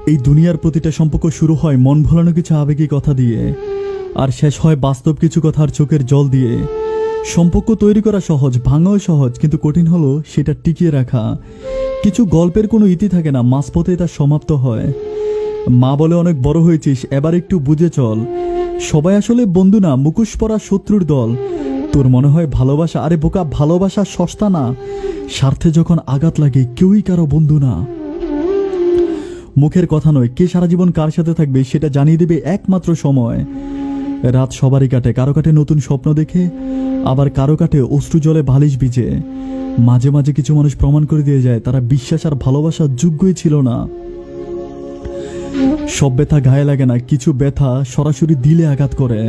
এই দুনিয়ার প্রতিটা সম্পর্ক শুরু হয় মন ভোলানো কিছু আবেগী কথা দিয়ে, আর শেষ হয় বাস্তব কিছু কথার চোখের জল দিয়ে। সম্পর্ক তৈরি করা সহজ, ভাঙাও সহজ, কিন্তু কঠিন হলো সেটা টিকিয়ে রাখা। কিছু গল্পের কোনো ইতি থাকে না, মাঝপথে তা সমাপ্ত হয়। মা বলে, অনেক বড় হয়েছিস, এবার একটু বুঝে চল। সবাই আসলে বন্ধু না, মুখোশ পরা শত্রুর দল। তোর মনে হয় ভালোবাসা, আরে বোকা, ভালোবাসা সস্তা না। স্বার্থে যখন আঘাত লাগে কেউই কারো বন্ধু না। মুখের কথা নয়, কে সারা জীবন কার সাথে থাকবে সেটা জানিয়ে দেবে একমাত্র সময়। রাত সবারই কাটে, কারো কাটে নতুন স্বপ্ন দেখে, আবার কারো কাটে অশ্রু জলে বালিশ ভিজে। মাঝে মাঝে কিছু মানুষ প্রমাণ করে দিয়ে যায় তারা বিশ্বাস আর ভালোবাসার যোগ্যই ছিল না। সব ব্যথা গায়ে লাগে না, কিছু ব্যথা সরাসরি দিলে আঘাত করে।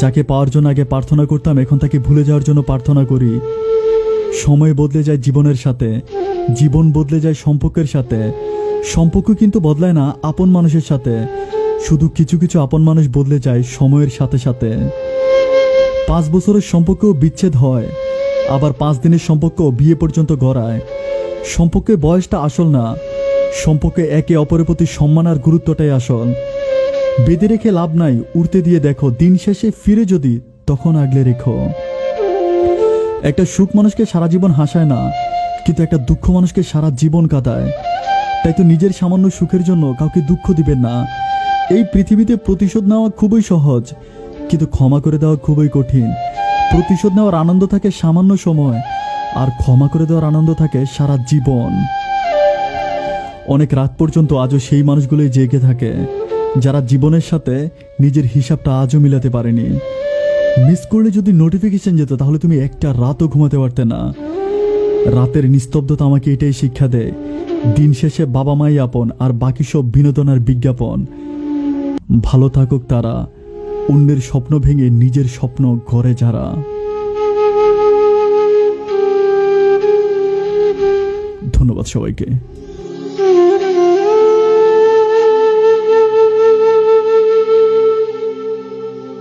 যাকে পাওয়ার জন্য আগে প্রার্থনা করতাম, এখন তাকে ভুলে যাওয়ার জন্য প্রার্থনা করি। সময় বদলে যায় জীবনের সাথে, জীবন বদলে যায় সম্পর্কের সাথে। সম্পর্ক কিন্তু বদলায় না আপন মানুষের সাথে, শুধু কিছু কিছু আপন মানুষ বদলে যায় সময়ের সাথে সাথে। 5 বছরের সম্পর্কেও বিচ্ছেদ হয়, আবার 5 দিনের সম্পর্ক বিয়ে পর্যন্ত গড়ায়। সম্পর্কের বয়সটা আসল না, সম্পর্কে একে অপরের প্রতি সম্মান আর গুরুত্বটাই আসল। বেঁধে রেখে লাভ নাই, উড়তে দিয়ে দেখো, দিন শেষে ফিরে যদি তখন আগলে রেখো। একটা সুখ মানুষকে সারা জীবন হাসায় না, কিন্তু একটা দুঃখ মানুষকে সারা জীবন কাটায়। তাই তো নিজের সামান্য সুখের জন্য কাউকে দুঃখ দিবেন না। এই পৃথিবীতে প্রতিশোধ নেওয়া খুবই সহজ, কিন্তু ক্ষমা করে দেওয়া খুবই কঠিন। প্রতিশোধ নেওয়ার আনন্দ থাকে সামান্য সময়, আর ক্ষমা করে দেওয়ার আনন্দ থাকে সারা জীবন। অনেক রাত পর্যন্ত আজও সেই মানুষগুলোই জেগে থাকে, যারা জীবনের সাথে নিজের হিসাবটা আজও মিলাতে পারেনি। মিস করলে যদি নোটিফিকেশন যেত, তাহলে তুমি একটা রাতও ঘুমাতে পারতে না। রাতের নিস্তব্ধতা আমাকে এটাই শিক্ষা দেয়, দিন শেষে বাবা মাই আপন, আর বাকি সব বিনোদন আর বিজ্ঞাপন। ভালো থাকুক তারা, অন্যের স্বপ্ন ভেঙে নিজের স্বপ্ন গড়ে যারা। ধন্যবাদ সবাইকে।